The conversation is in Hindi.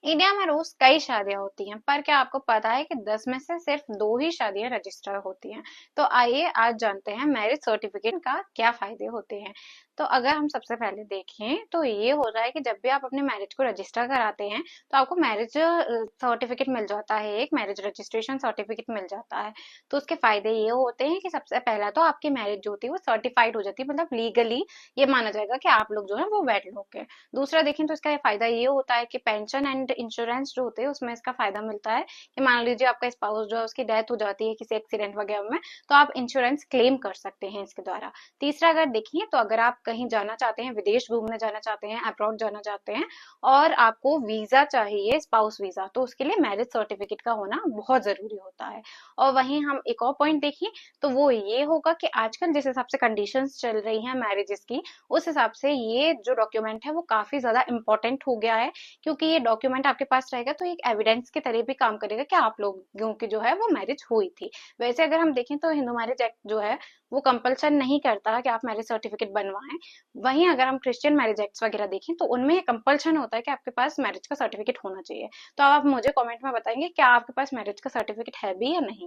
इंडिया में रोज कई शादियां होती हैं, पर क्या आपको पता है कि 10 में से सिर्फ 2 ही शादियां रजिस्टर होती हैं। तो आइए आज जानते हैं मैरिज सर्टिफिकेट का क्या फायदे होते हैं। तो अगर हम सबसे पहले देखें तो ये हो रहा है कि जब भी आप अपने मैरिज को रजिस्टर कराते हैं तो आपको मैरिज सर्टिफिकेट मिल जाता है, एक मैरिज रजिस्ट्रेशन सर्टिफिकेट मिल जाता है। तो उसके फायदे ये होते हैं कि सबसे पहला तो आपकी मैरिज जो होती है वो सर्टिफाइड हो जाती है, मतलब लीगली ये माना जाएगा कि आप लोग जो है वो वेड लोग हैं। दूसरा देखें तो इसका फायदा ये होता है कि पेंशन एंड इंश्योरेंस जो होते हैं उसमें इसका फायदा मिलता है कि मान लीजिए आपका स्पाउस जो है उसकी डेथ हो जाती है किसी एक्सीडेंट वगैरह में, तो आप इंश्योरेंस क्लेम कर सकते हैं इसके द्वारा। तीसरा अगर देखिए तो अगर आप कहीं जाना चाहते हैं, विदेश घूमने जाना चाहते हैं, अब्रॉड जाना चाहते हैं और आपको वीजा चाहिए, स्पाउस वीजा, तो उसके लिए मैरिज सर्टिफिकेट का होना बहुत जरूरी होता है। और वहीं हम एक और पॉइंट देखें तो वो ये होगा कि आजकल जिस हिसाब से कंडीशंस चल रही हैं मैरिजेस की, उस हिसाब से ये जो डॉक्यूमेंट है वो काफी ज्यादा इंपॉर्टेंट हो गया है। क्योंकि ये डॉक्यूमेंट आपके पास रहेगा तो एक एविडेंस के तरह भी काम करेगा कि आप लोगों की जो है वो मैरिज हुई थी। वैसे अगर हम देखें तो हिंदू मैरिज एक्ट जो है वो कंपल्सन नहीं करता कि आप मैरिज सर्टिफिकेट बनवाएं। वहीं अगर हम क्रिश्चियन मैरिज एक्ट वगैरह देखें तो उनमें कंपल्सन होता है कि आपके पास मैरिज का सर्टिफिकेट होना चाहिए। तो अब आप मुझे कमेंट में बताएंगे क्या आपके पास मैरिज का सर्टिफिकेट है भी या नहीं।